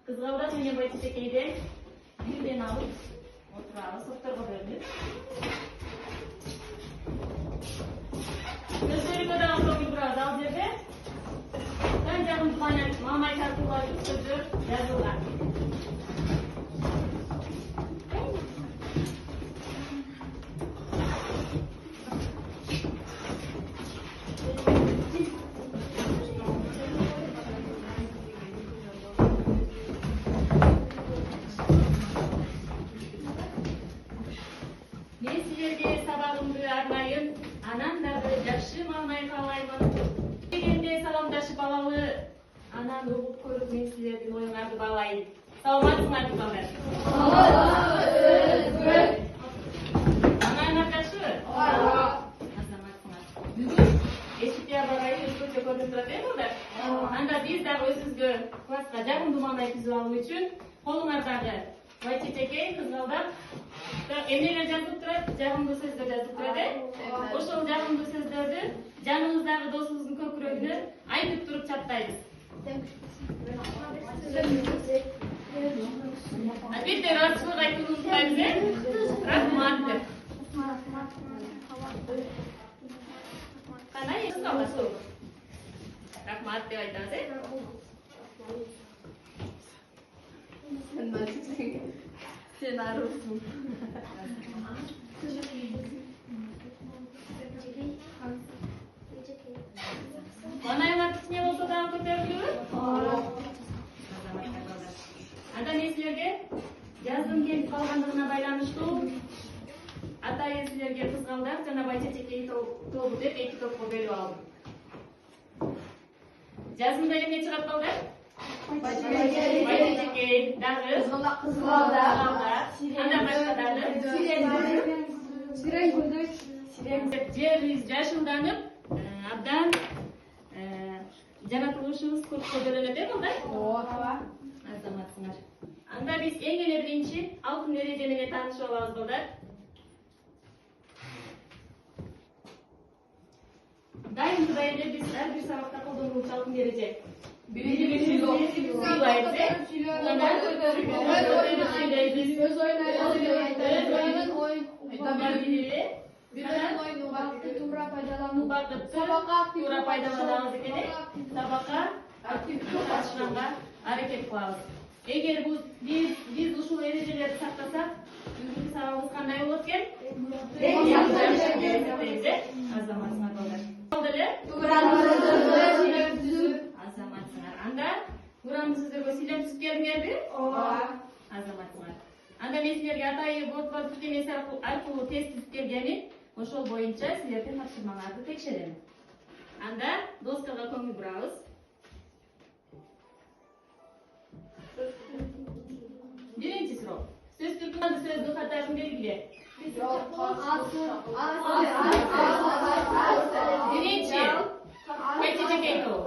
Kızgavda mene boyutu tekeyden birden alıp oturağız, soktorga bölünüp. Gözleri kadar aldım biraz al cebe. Ben canım tumanyak, mamay kartıllar üstüdür, yazılar. Men sizlerge sabagımды arnayын, anandарды жакшы маанай каалаймын. Дегенде саламдашып алалы, анан угуп көрүп мен силердин оюңарды баалайын. Саламатсыңарбы балдар? Анайын аркашыбы? Азаматсыңар. Бүгүн эшикте абагайы өзгөчө көрүнүп турат балдар? Анда биз дагы өзүбүзгө класска жагымдуу маанай түзүп алуу үчүн колуңардагы бай чечекей, кызгалдап эмнелер жазылып турат, жагымдуу сөздөр жазылып турат. Ошол жагымдуу сөздөрдү жаныбыздагы досубуздун көкүрөгүнө айтып туруп чаттайбыз. Албетте ыраазычылык айтууну унутпайбыз, рахмат деп. Кандай кызгалдашуу? Рахмат деп айтабыз, Sen arıyorsun. Bana kıçına olsa daha kötürülür. Ата силерге жаздын келип калгандыгына байланыштуу ата силерге кызгалдап жана бай чечекей тобу деп эки топко бөлүп алдым. Жазында эмне чыгат балдар? Бай чечекей, дагы кызгалдап, андан башка дагы жерибиз жашылданып, абдан жаратылышыбыз көпкө бөлөнөт балдар? Азаматсыңар. Анда биз эң эле биринчи алтын эреже менен таанышып алабыз балдар. Дайымдай эле биз ар бир сабакта колдонуучу алтын эреже. Бири-бирибизди сыйлайбыз, анан көтөрүп сүйлөйбүз. Өз Birden oyunu vakti tubra faydalanıp tubra faydalanamız ekene sabaka aktivite başlanma hareket kılabız. Eğer bu biz uşul erejeleri saktasak bugünkü sabahımız kanday olur ken? Azamatsınlar balдар. Azamatsınlar. Anda buramız sizlerge silem түсүп келдиңерби? Azamatsınlar. Анда мен силерге атайы бот тиркемеси аркылуу тест түзүп келгенмин. Ошол боюнча силердин тапшырмаңарды текшерем. Анда доскага көңүл бурабыз. Биринчи суроо. Сөз түркүнүн сөздүн катарын белгиле. Биринчи. Кайчы чекей тоо?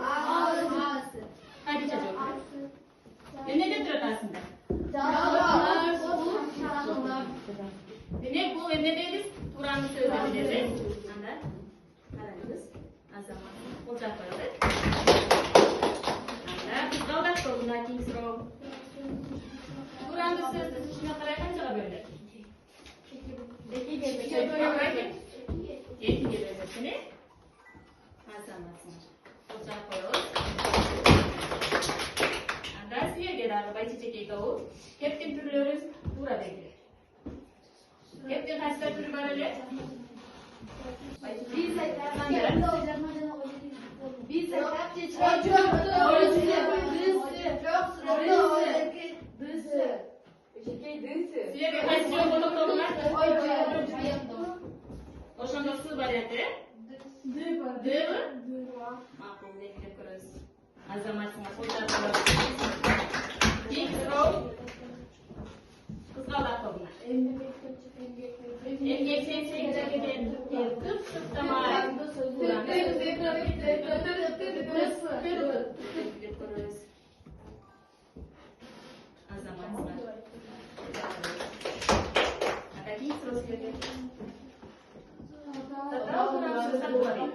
Кайчы чекей? Эмне деп турат астында? Demek bu emne deymiz, Kur'an'ı söyleyebiliriz. Anda kararımız azamat. Olacak böyle. Anda biz kaldak sorduğunda kim soru? Kur'an'ı sözlü şuna kadar kaçağa böyle? İki gelmesini azamatsınlar. Olacak böyle. Anda size gelir bay çiçeği doğu. Hepkin türlüyoruz burada gelir. Hepkin kaçta türlü var öyle? Biz size bir kaç yıl bulup olurlar? Oşanda sı variantı? D mı? Makul, ne gidip görürüz. Azamatsınlar. İlk soru. Kızgaldak olunlar. Emgek senseklerden kıp sıktamayı. Azamatsınlar. Какие сроки? Тогда у нас все заговорим.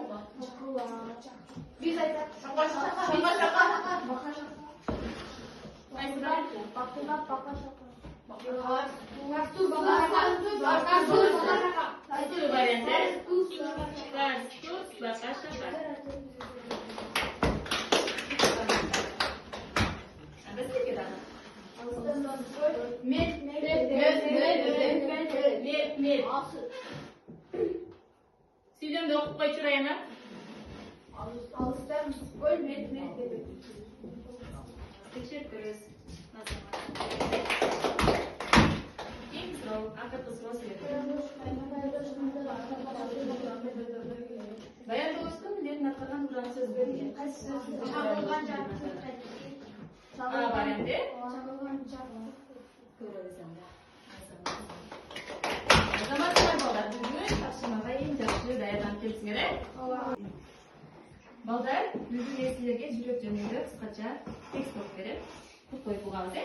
Biz aytsak. Şaka. Мет. Сөйлемді оқып қойшы Раяна. Алыстан гол мет деп. Текшеріп көріңіз. Ең сұрау, ақырғы сұрау сөйледі. Баянды өстің міндетін атқарған туралы сөз берген. Қайсы сөз? Çağılgan çağılgan. Бар енді. Çağılgan çağılgan. Азаматшылар балдар, бүгін тапсырмаға ең жақсы даярданып келсіңер, ә? Балдар, бүгін мен сіздерге жүрек жөнінде қысқаша текст оқып берем. Құп қойып бұғамыз, ә?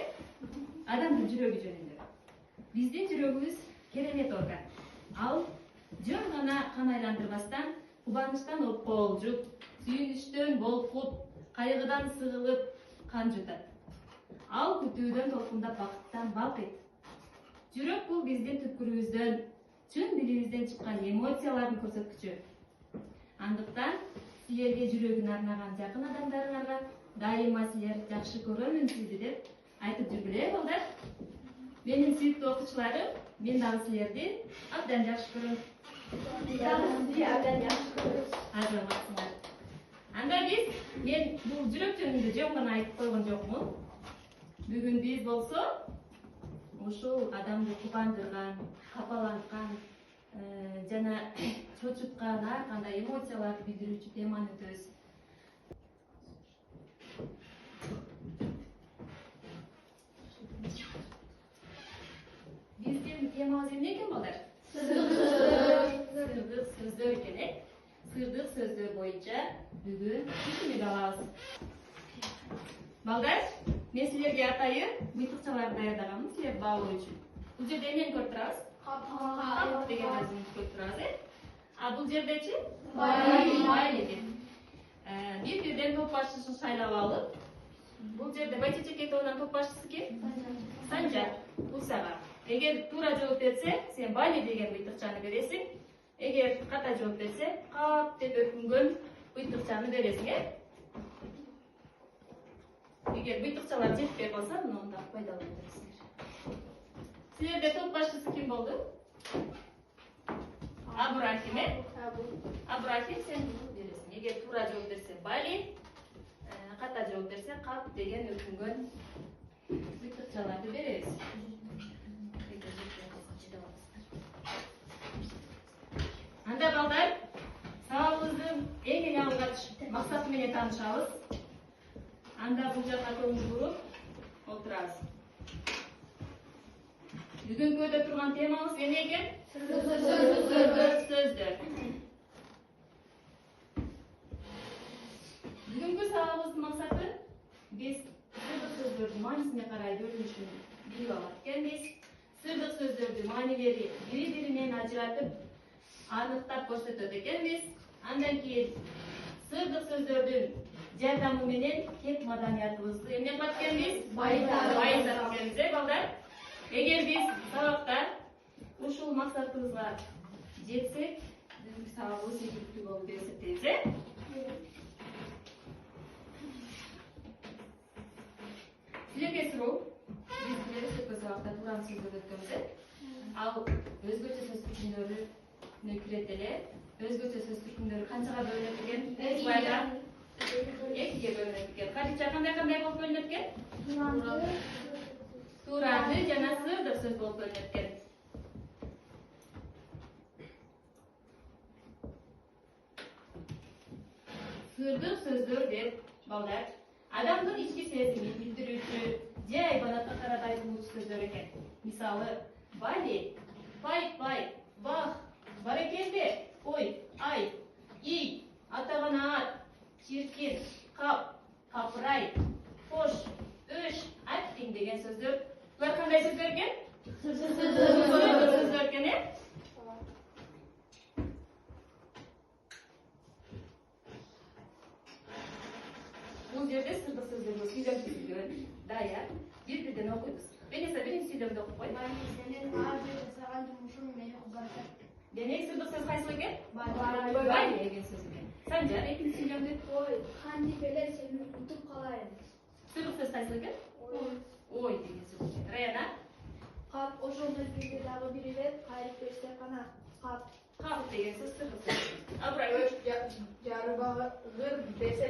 Адамның жүрегі жөнінде. Біздің жүрегіміз керемет орган. Ал жөн ғана қан айландырбастан, қубаныштан опқол-жұп, сүйініштен болқып, қайғыдан сығылып қан жұтады. Ал күтүүдөн толқындап бақыттан балқ ет. Жүрек бұл біздің түпкірімізден, чын дилибизден шыққан эмоциялардың көрсөткүчү. Андыктан силерге жүрөгүн арнаган жакын адамдарыңарга дайыма силер жакшы көрөмүн сизди деп айтып жүргүлө, балдар. Менин сүйүктүү окуучуларым, мен дагы силерди абдан жакшы көрөм. Азаматсыңар. Анда мен бул жүрөк жөнүндө жөн гана айтып койгон жокмун. Бүгүн биз болсо ушул адамды кубандырган, капаланткан жана чочуткан ар кандай эмоцияларды билдирүүчү теманы өтөбүз. Биздин темабыз эмне экен, балдар? Сырдык сөздөр экен, э? Сырдык сөздөр боюнча бүгүн түшүнүк алабыз. Балдар, мен силерге атайын мыйтыкчаларды даярдаганмын, силер баалоо үчүн. Бул жерде эмнени көрүп турабыз? Кап деген сөздүн көрүп турабыз, э? А бул жердечи? Бай экен. Бир-бирден топ башчысын шайлап алып, бул жерде байчечек тобунан топ башчысы ким? Санжар. Бул сага. Эгер туура жооп берсе, сен Бали деген мыйтыкчаны бересиң. Эгер ката жооп берсе, кап деп өкүнгөн мыйтыкчаны бересиң, э? Эгер мыйтыкчалар жетпей калса, муну мындай пайдаланасыңар. Силерде топ башчысы ким болду? Абрахим, э? Абрахим сен бересиң. Эгер туура жооп берсе, Бали, ката жооп берсе, кап деген өкүнгөн мыйтыкчаларды беребиз. Анда балдар, сабагыбыздын эң алгач максаты менен таанышабыз. Анда бул жака көңүл буруп отурабыз. Бүгүнкү өтө турган темабыз эмне экен? Сөздөр. Бүгүнкү сабагыбыздын максаты биз сырдык сөздөрдүн маанисине карай бөлүнүшүн билип алат экенбиз. Сырдык сөздөрдүн маанилери бири-биринен ажыратып аныктап көрсөтөт экенбиз. Андан кийин сырдык сөздөрдүн жардамы менен кеп маданиятыбызды эмне кылат экенбиз? Байытат экенбиз, балдар. Эгер биз сабакта ушул максатыбызга жетсек, бүгүнкү сабагыбыз ийгиликтүү болду деп эсептейбиз, э? Силерге суроо. Биз келесі сабакта туран сөздөрдү өткөнбүз, э? Ал өзгөчө сөз түркүмдөрүнө кирет эле. Өзгөчө сөз түркүмдөрү канчага бөлүнөт экен? Экиге бөлүнөт экен. Кадича кандай болуп бөлүнөт экен? Туранды жана сырдык сөз болуп бөлүнөт экен. Сырдык сөздөр деп балдар адамдын ички сезимин билдирүүчү же айбанатка карата айтылуучу сөздөр экен. Мисалы, Бали, пай, бах, барекелде, ой, ай, ий, атаган ат, чиркин, кап, капырай, кош, өш, аттиң деген сөздөр. Булар кандай сөздөр экен? Сөздөр экен, э? Бул жерде сырдык сөздөргө сүйлөм түзүлгөн, даяр, бир-бирден окуйбуз. Бенеса биринчи сүйлөмдү окуп кой. Сенин ар бир жасаган жумушуң мени кубандырат. Демек сырдык сөз кайсы экен? Бай деген сөз экен. Санжар экинчи сүйлөмдү. Ой, кантип эле сени унутуп калайын. Сырдык сөз кайсы экен? Ой деген сөз экен. Раяна? Kap ошол мезгилде дагы бири эле кайрып берсе гана кап. Kap деген сөз сырдык сөз. Абрай. Жарбагыр десе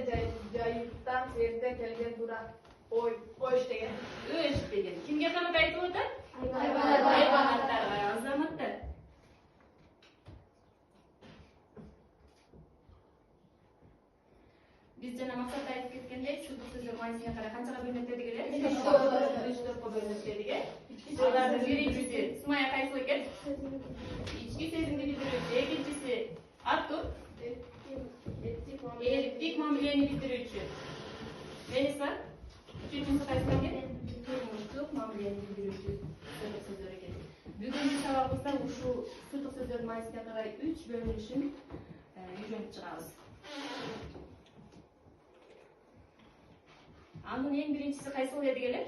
жайыктан эрте келген дура. Ой, кош деген. Өш деген. Кимге карата айтып атат? Айбанаттар. Айбанаттарга, азаматтар. Биз жана максатта айтып кеткендей, сырдык сөздөр маанисине карай канчага бөлүнөт дедик эле? 3 топко бөлүнөт дедик э. Алардын биринчиси Сумая кайсыл экен? Ички сезимди билдирүүчү, экинчиси Артур, эриктик мамилени билдирүүчү. Мелиса, үчүнчүсү кайсыл экен? Турмуштук мамилени билдирүүчү сырдык сөздөр экен. Бүгүнкү сабагыбызда ушул сырдык сөздөрдүн маанисине карай 3 бөлүнүшүн үйрөнүп чыгабыз. Анын эң биринчиси кайсыл дедик эле?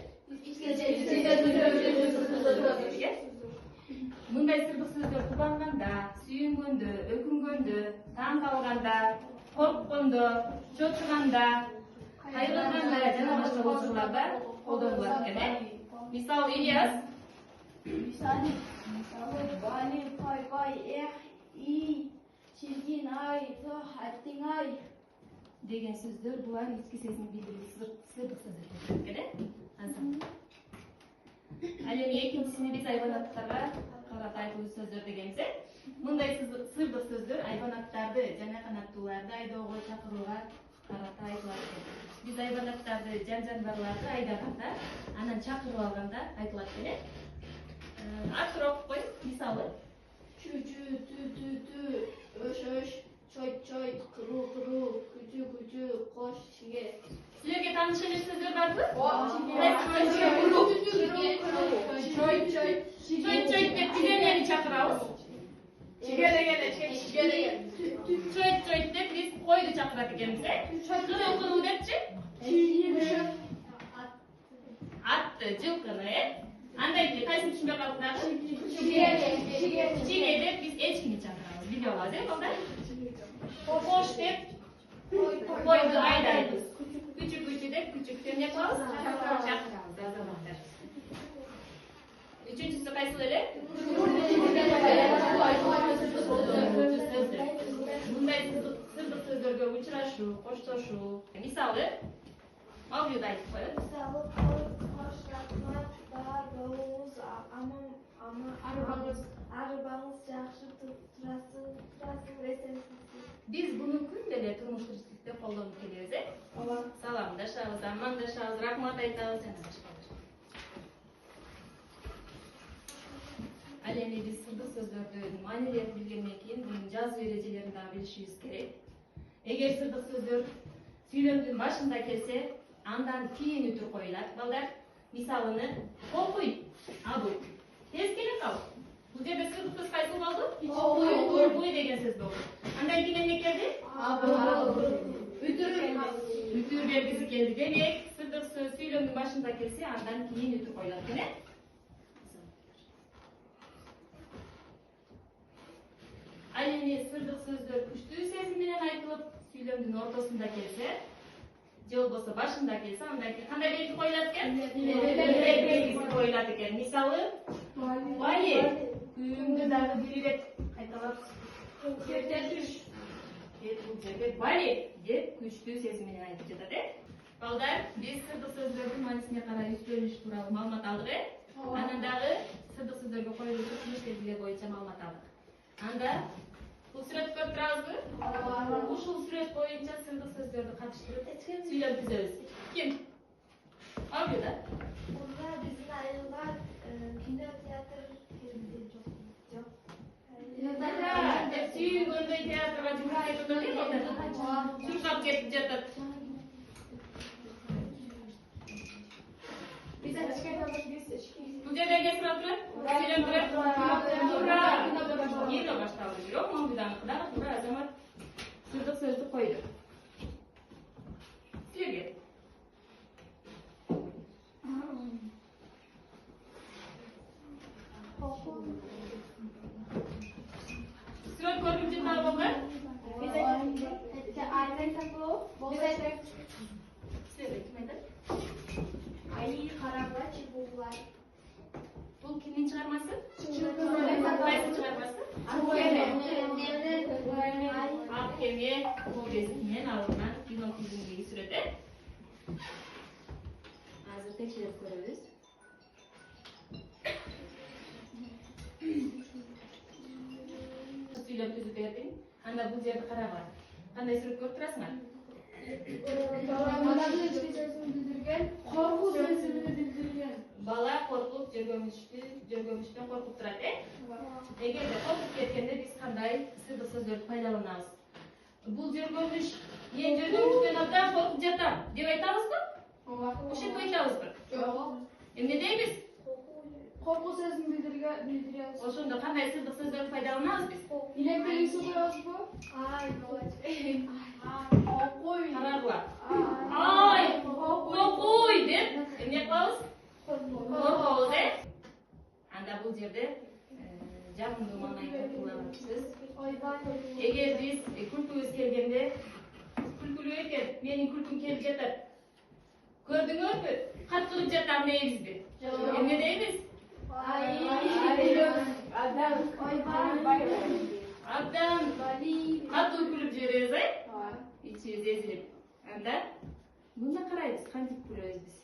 Мындай сырдык сөздөр кубанганда, сүйүнгөндө, өкүнгөндө, таң калганда, корккондо, чочуганда, кайгырганда жана башка учурларда колдонулат экен э. Мисалы Ильяс Мисалы бали пай пай эх и чиркин ай то хаттиң ай деген сөздөр булар ички сезимди билдирүүчү сырдык сөздөр экен э. Ал эми экинчисини биз айбанаттарга карата айтылуу сөздөр дегенбиз э. Мындай сырдык сөздөр айбанаттарды жана канаттууларды айдоого чакырууга карата айтылат экен. Биз айбанаттарды жан-жаныбарларды айдаганда, анан чакырып алганда айтылат экен э. Артур окуп кой, мисалы. чү чү тү тү тү өш өш чой чой кыру кыру күчү күчү кош чиге. Силерге тааныш эле сөздөр барбы? Чой чой Чой деп биз эмнени чакырабыз? Чиге деген, чиге деген. Чой деп биз койду чакырат экенбиз э. Кыруу кыруу депчи? Атты, жылкыны э. Андай кайсын түшүнбөй калдым дагы? Чиге деп биз эчкини чакырабыз. Билип алабыз э, балдар? Кош деп койду айдайбыз. Күчүк күчү деп күчүктү эмне кылабыз? Чакырабыз, азаматтар. Үчүнчүсү кайсыл эле? Мындай сырдык сөздөргө учурашуу, коштошуу. Мисалы, Мавлюд айтып коет. Мисалы кош рахмат бар болуңуз арбаңыз жакшы турасың эсенсизби. Биз буну күндө эле турмуш тиричиликте колдонуп келебиз э. Саламдашабыз, амандашабыз, рахмат айтабыз жана башка. Ал эми биз сырдык сөздөрдүн маанилерин билгенден кийин мунун жазуу эрежелерин дагы билишибиз керек. Эгер сырдык сөздөр сүйлөмдүн башында келсе, андан кийин үтүр коюлат. Балдар, мисалыны окуй, абый. Тез келе кал. Бул жерде сырдык сөз кайсыл болду? Окуй деген сөз болду. Андан кийин эмне келди? Үтүр белгиси келди. Демек, сырдык сөз сүйлөмдүн башында келсе, андан кийин үтүр коюлат экен э. Ал эми сырдык сөздөр күчтүү сезим менен айтылып, сүйлөмдүн ортосунда келсе, же болбосо башында келсе, андан кийин кандай белги коюлат экен? Белгиси коюлат экен. Мисалы, Вали, күйүңдү дагы бир ирет кайталап жерден түш. Бул жерде Вали деп күчтүү сезим менен айтып жатат э. Балдар, биз сырдык сөздөрдүн маанисине карай үч бөлүнүш тууралуу маалымат алдык э. Анан дагы сырдык сөздөргө коюлуучу сунуш белгилер боюнча маалымат алдык. Анда бул сүрөттү көрүп турабызбы? Ушул сүрөт боюнча сырдык сөздөрдү катыштырып сүйлөм түзөбүз. Ким? Мавлюда. Мында биздин айылдар кинотеатр жок. Сүйүнгөндөй театрга жумуш кетип атат э, балдар. Чуркап кетип жатат. Бул жерде эмне сурап турат? Сүйлөм турат. Туура. Кино башталды. Бирок Мавлюданыкы дагы туура, азамат сырдык сөздү койду. Силерге. Сүрөт көрүнүп жатабы балдар? Силерге ким айтат? Ай карагачы буллар. Бул кимдин çıkarması? Çıkarması. Qaysi çıkarması? Akemi povestinden alınan 1900 sürede. Hazır tekrar koyuyoruz. Söylep tüzüp berdin. Anda bu yerde kara var. Qanday sürüp ko'rib turasizmi? Balani ichki sezini bildirgan, qo'rquv sezini bildirgan. Bala qo'rqib jirgo'mishdan qo'rqib turadi. Agarda qo'rqib ketganda biz qanday sirli so'zlarni foydalanamiz? Bu jirgo'mish, men jirgo'mishdan obdan qo'rqib jatam deb aytamizmi? O'sha aytamizmi? Yo'q. Endi deymiz. Qo'rquv sezini bildirgan. O'shunda qanday sirli so'zlarni foydalanamiz biz? Elektrisi qo'yasiz bu? Qo'y. Qarorlar. Ay, qo'y deb nima qilamiz? Qo'rqamiz. Anda bu yerda jamdu ma'noga qo'llanasiz. Agar biz kulkimiz kelganda kulkuli ekan, mening kulkim kelib jatar. Ko'rdingizmi? Qat qilib jatam deymiz deb. Nima deymiz? Abdan qat kulib juraysiz. İçimiz ezilib. Anda bunda qaraymiz, qanday kulamiz biz.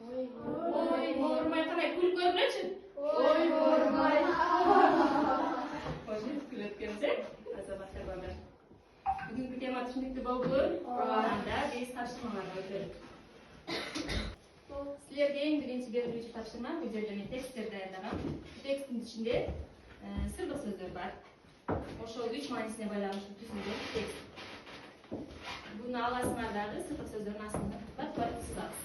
Oy, bormay qanday kulib ko'ribchi? Oy, bormay. Qo'shib kulayotgansa, azamatlar bor. Bugungi tema tushunlikli bo'ldi. Anda biz topshirmalarni o'tamiz. Sizlarga eng birinchi beriluvchi topshirma bu yerda men tekstlar tayyorladim. Tekstning ichida sirli so'zlar bor. O'sha 3 ma'nosini baylanishli tuzilgan tekst. Buni alasizlarni sirli so'zlarni aslida bat-bat chizamiz.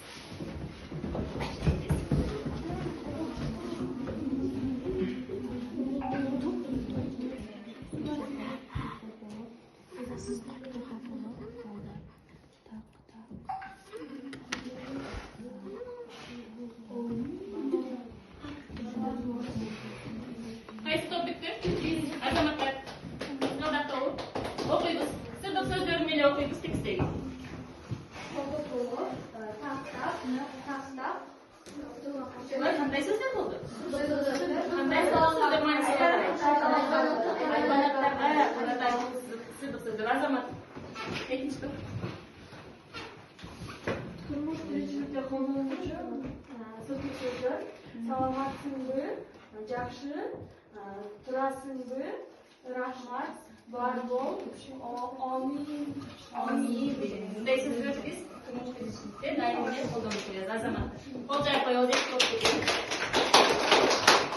Qaysi topikni biz azamatlar navbatda o'qiymiz. Sirli so'zlarni men o'qiymiz tekstdagi. Ular qanday so'zlar bo'ldi? Qanday so'zlar ma'nosi sirli so'zlar azamat. Ikkinchi to'p. Turmush tirikchilikda qo'llanuvchi sirli so'zlar. Salomatsinmi? Yaxshi. Turasinmi? Rahmat. Bor bo'l. Amin. Bunday so'zlar biz turmush tirikchilikda doimiy qo'llanuvchilar azamat. Qo'lday qo'ydik to'pga.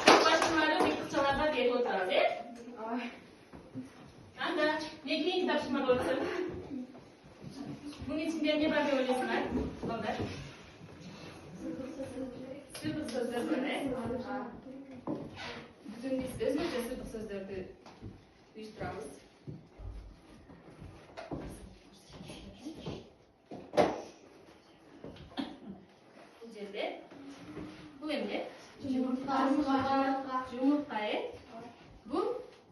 Topshirmalar o'quvchilarga berib o'tiradi. Anda men keyingi topshirmaga o'tsam. Buning ichida nima bor deb o'ylaysizlar? Bolalar. Sirli so'zlar bor. Bugun biz o'zimizcha sirli so'zlarni uyushtiramiz. Bu yerda bu endi yumurta. Bu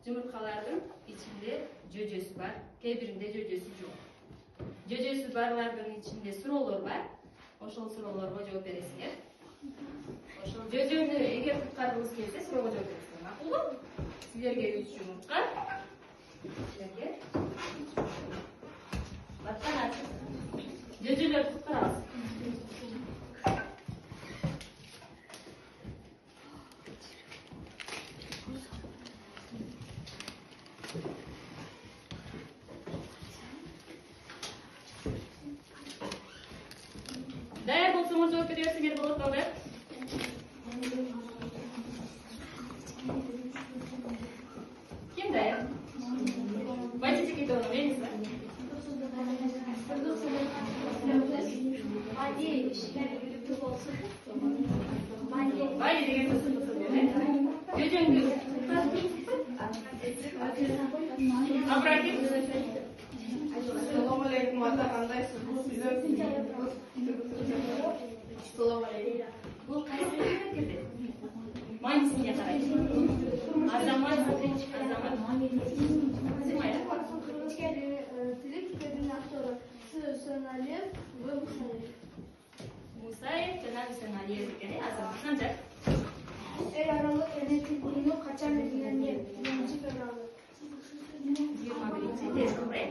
yumurtalarning ichida jo'jo'si bor. Birinde jo'jo'si yo'q. Jo'jo'si borlarning ichida so'rovlar bor. O'sha so'rovlarga javob berasizlar. O'sha jo'jo'ni agar qutqarg'ingiz kelsa, so'rovga javob berasizlar. Ma'qulmi? Sizlarga 3 yumurta. Sizlarga battan jo'jo'lar qutqaramiz. Daya bo'lsangiz javob beryapsizlar bo'lib qoldi. Kim daya? Baychi ketadi, menizmi? Baychi degan so'z bo'lsa-da. Jo'jongi. Abrakit. Assalomu alaykum, ota qandaysiz? Assalomu alaykum. Bu qaysi kirdi? Ma'nosiga qaraychi. Azamat, azamat. Musayev, Cenab-ı Senaliyev degani azamat qancha? Araliq elektrik Açan birinci fevralı. 21 tez to'g'ri.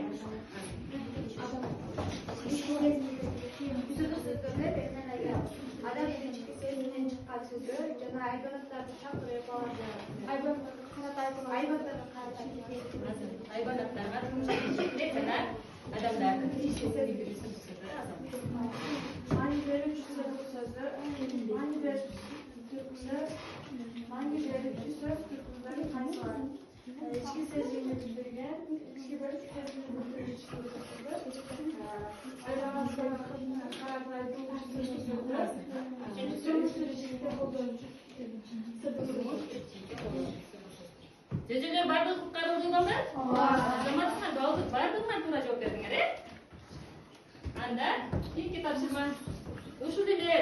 Adam birinci sesinden çıkan sözü, cana hayvanatlarını çapırıp alacak. Hayvanatlarını karşı. Hayvonotlarga turmushga chiqsalar, odamlarning tishini bildirishni Hangi bölüm sözü, hangi bölüm türküsü, hangi bölüm söz türküleri kaç var? İçki sözcüğünü bildirgen, içki bölüm sözcüğünü bildirgen sözü, hayvanatlarını karakterli sözü, turmuş ilişkide olduğu Jojolar bardıq құтқарылды болды? Азаматсына бардық, бардығына тура жауап бердіңер, Анда, кийинки тапшырма. Ушул эле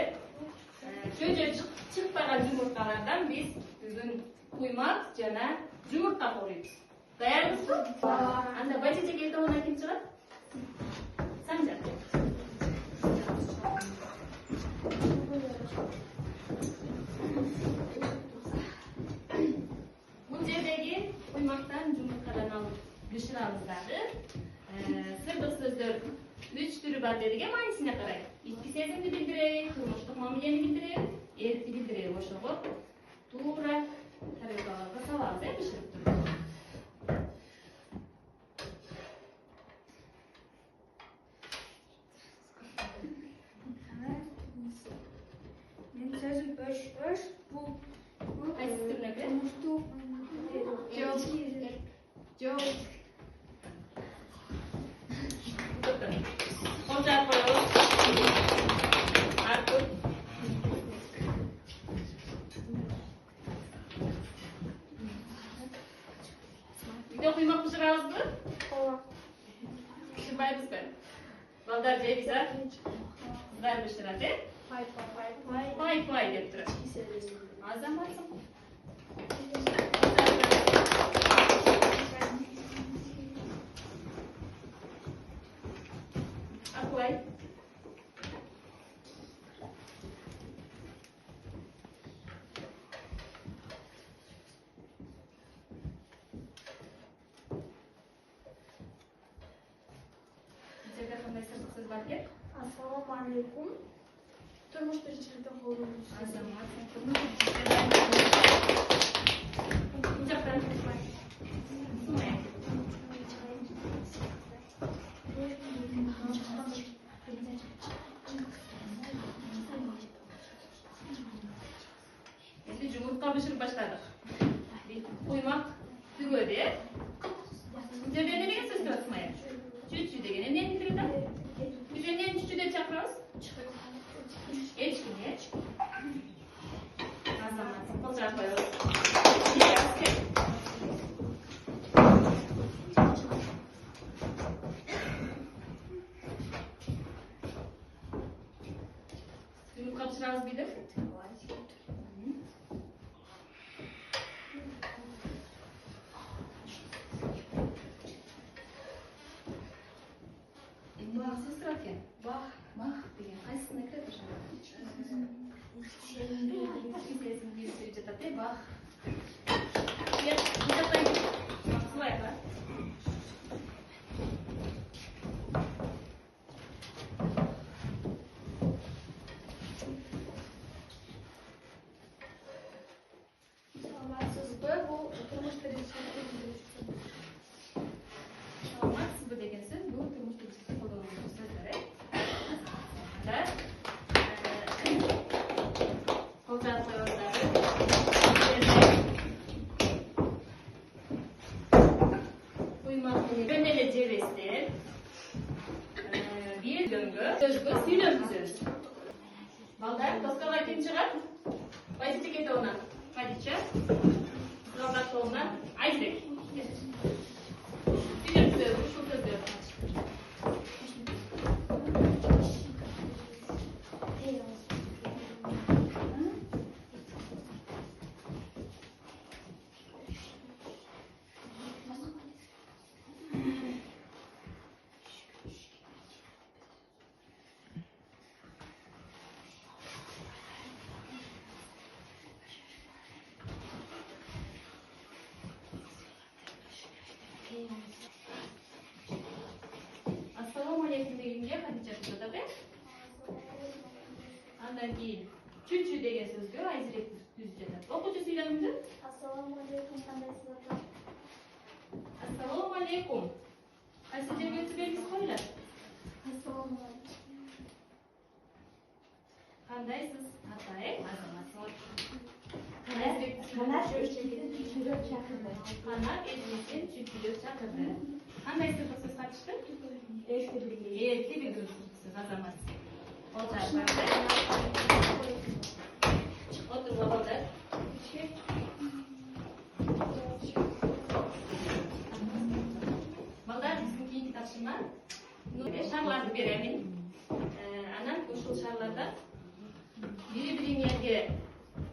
жөжө чыкпаган жумурткалардан биз бүгүн куймак жана жумуртка кууйбуз. Даярбызбы? Анда бачечеге тобуна ким чыгат? Самжат. Бул жердеги куймактан жумурткадан алып бышырамыздагы сырдык сөздөр 3 түрү бар дедиге маанисине карай. Ички сезимди билдирет, турмуштук мамилени билдирет, эркти билдирет. Ошого туура тарелкаларга салабыз, бышырып туруп. Мен sözü boş, bu Кайсы түрүнө кирет? turmuştu. Жоқ. Конча коебуз. Артур. Үйдө куймак бышырабызбы? Бышырбайбызбы? Балдар жейбиз, кыздар бышырат, Пай деп турат. Азаматсың. Акуай. Сізге қандай сыртқы сөз бар екен? Ассалаумағалейкум. Turmuş tırcılıkta olurmuş. Азаматсың. Бұл жақтан. Сумай. Енді жұмыртқа бышырып баштадық. Куймак түгөдө. Бұл жерде не деген сөз турат, Сумай? Чүчү деген эмнени билдирет? Биз эмнени чүчү деп чакырабыз? Ечкине. Азаматсың. Колча коебуз. Жұмыртқа бышырабыз бийдик. Бах сөз турат экен. Бах деген кайсысына кирет ошо? Сезим билдирип жатат, бах. Максыбайга. Salatsızlığı bu turmuş tırcılıkta olurmuş. Саламатсызбы деген сөз бул турмуш тиричиликте колдонулган сөздөр. Колча коебуздар. Куймактын жөн эле жебестен бир дөңгө сөзгө сүйлөткүзөбүз. Балдар, доскага ким чыгат? Байтичеке тобунан Хадича, Зылбат тобунан Айзбек. Сүйлөткүзөбүз, ушул сөздөрдү. дегенге Хадижа кыз жатат, Андан кийин чүчү деген сөзгө Айзирек түзүп жатат. Окучу сүйлөмүңдү. Ассаламу алейкум, кандайсыз ата? Ассаламу алейкум. Кайсы жерге өтүп белгиси коюлат? Ассаламу алейкум. Кандайсыз ата, азаматсыз. Канат эшикти түшүрүп чакырды. Канат эшикти чүчүрүп чакырды. Кандай сыртык сөз катышты? Эрки билги. Эрки билгилүү сөз, азаматсыз. Otur babalar. Балдар биздин кийинки тапшырма. Шарларды беремин. Анан ушул шарлардан бири-бириңерге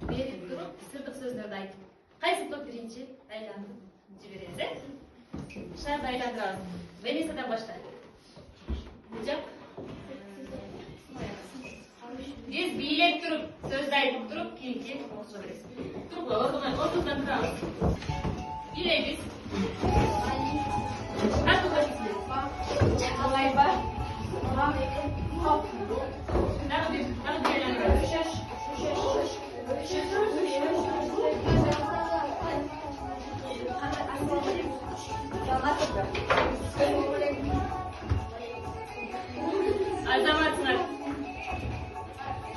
берип туруп, сырдык сөздөрдү айтып. Кайсы топ биринчи айланып жиберебиз, Шарды айландырабыз. Венесадан баштайлы. Жак. Биз бийлеп туруп, сөздү айтып туруп, кийинки окуша беребиз. Туруп, ортодон турабыз. Бийлейбиз. Кантип айтасыз? Алайба. Дагы бир айландырабыз.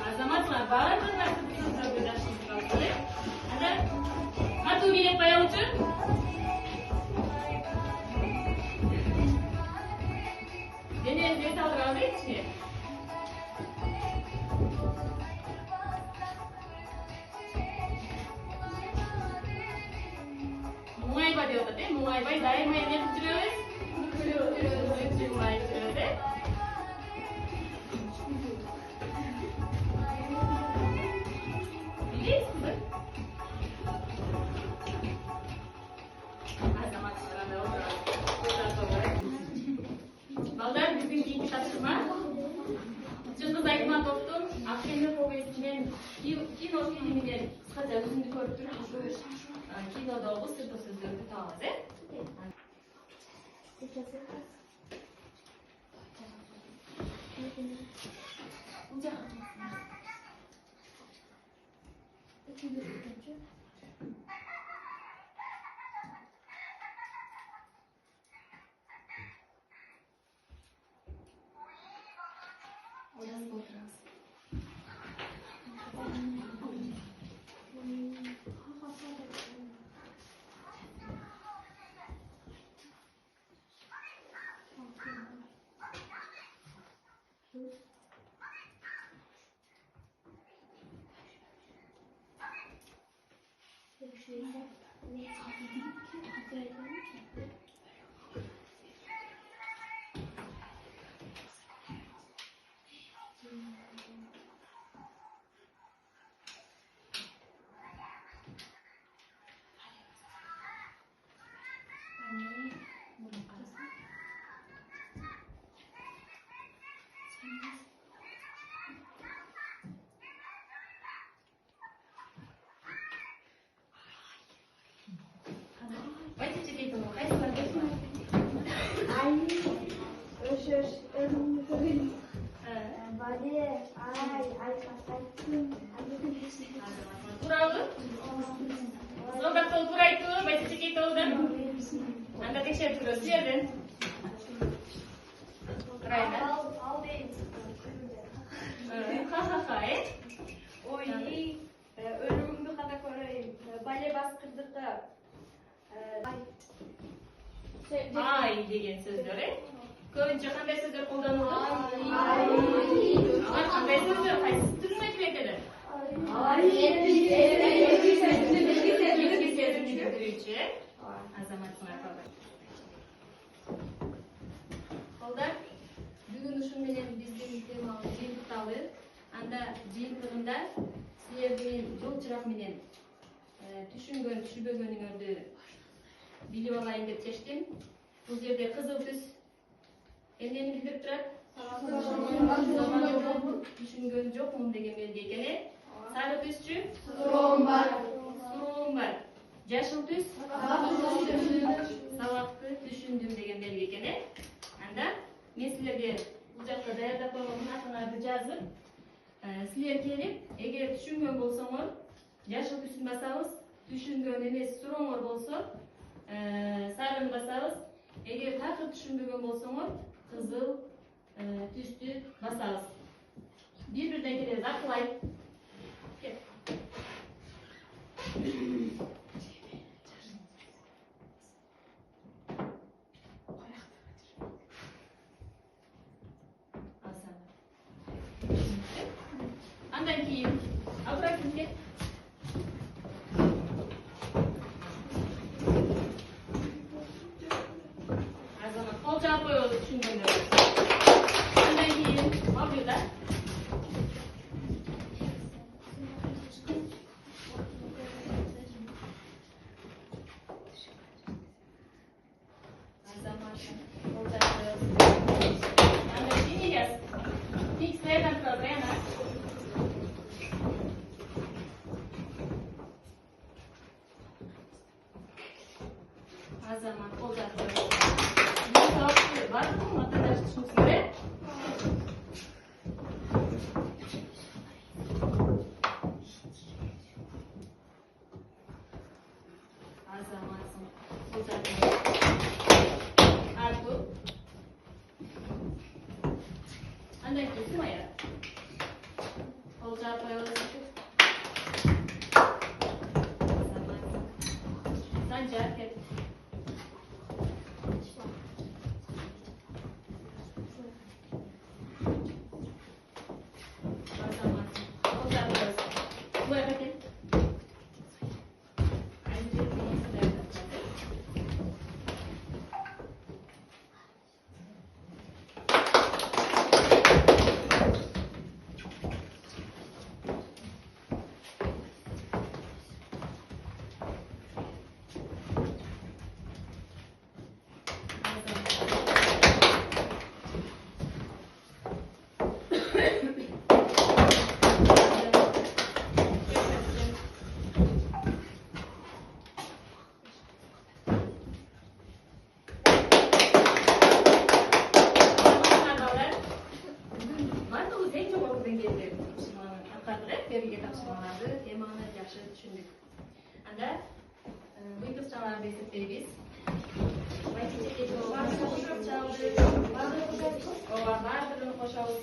Азаматсыңар баардыгыңар сөздөрдү жакшы билесиздер. Анан кантип бийлеп коелучу? Денеңизге салдырабыз, кичине. Муңайба деп атат, муңайбай дайыма эмне кылып жүрөбүз? Жылмайып жүрөбүз, Билесизби? Азаматсыздар анда отурабыз. Балдар, биздин кийинки тапшырма. Чыңгыз Айтматовдун Акемер повестинен кино фильминен кыскача үзүндү көрүп туруп, ушу кинодогу сырдык сөздөрдү табабыз, Anda tekşer turası yerden. Rayna. Ой, ölümümdü kada koyayım. Bale baskırdıkta. Ay деген сөздөрү. Көбүнчө кандай сөздөр колдонулат? Алар кандай сөздөр? Кайсы түрүн айтып кетели? Азаматсыңар балдар. Балдар, бүгүн ушун менен биздин темабыз жыйынтыкталды. Анда жыйынтыгында силердин жол чырак менен түшүнгөн, түшүнбөгөнүңөрдү билип алайын деп чечтим. Бул жерде кызыл түс эмнени билдирип турат? Түшүнгөн жокмун деген белги экен. Сары түсчү? Суроом бар. Жашыл түс? Сабакты түшүндүм деген белги экен. Анда мен силерге bu jakta daярдап койгон атыңарды жазып, силер келип, эгер түшүнгөн болсоңор, жашыл түсүн басабыз. Түшүнгөн эмес сурооңор болсо, сарыны басабыз. Эгер такыр түшүнбөгөн болсоңор, кызыл түстү басабыз. Бири-бирден келебиз, акылай. Кел. Андан кийин обратник. Азамат кол жаап коебуз түшүнгөндөр. Андан кийин мавлюда. Азамат кол жаап коебуз. Андан кийин Ильяс. Фикс рядом программа. Азамат кол жаап коебуз. Бул сабакты бардыгы матадаш түшүнсүңөр, Азаматсың. Кол жаап коебуз. Артур. Андан кийин Сумая. Кол жаап коебуз. Азаматсың. Санжар кел. Temаны жакшы түшүндүк. Анда выпускаларды эсептейбиз. Бардыгын кошобуз.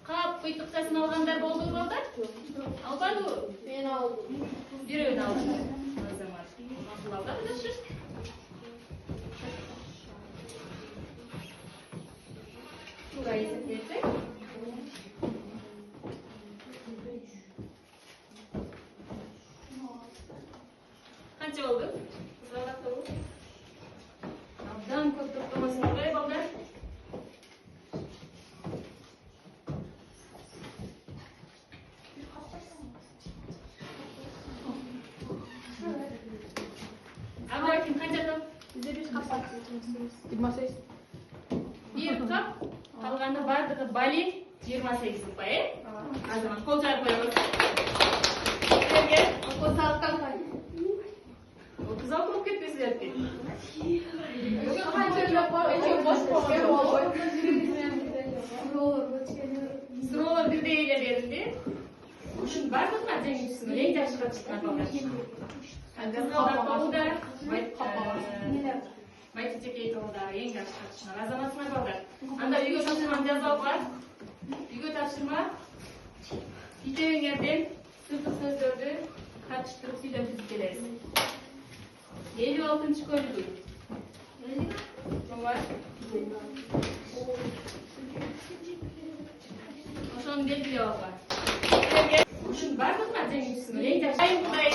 Кап кыйтыкчасын алгандар болдубу балдар? Албадыбы? Мен алдым. Бирөөнү алдым. Азамат. Макул алдым, жакшы. Тура эсептесек. Канча болду? Абдан көп токтомосуңар, балдар. Абраким канча топ? 28. Бир топ. Калганы бардыгы бали 28 ұпай. Азамат кол жаап коебуз. Силерге 30 алып кетпесилерби? Суроолор бирдей эле берилди. Ушунун бардыгына жеңүүчүсүн эң жакшы катышкан балдар. Кызгалдар тобуда Майчичекей тобудагы эң жакшы катышкан Азаматсыңар балдар. Анда үйгө тапшырманы жазып алгыла. Үйгө тапшырма ичебиңерден сыртык сөздөрдү катыштырып сүйлөтүп келебиз. 56-чы көйгөй. Ооба. Ошону белгилеп алгыла. Ушунун бардыгына жеңүүчүсүн эң жакшы айымдай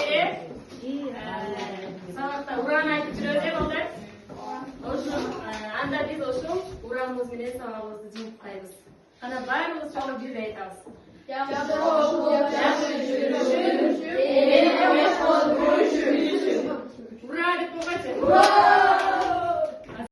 сабакта урааны айтып жүрөбүз балдар. Анда биз ошол урааныбыз менен сабагыбызды жыйынтыктайбыз. Кана баарыбыз чогуу бирдей айтабыз.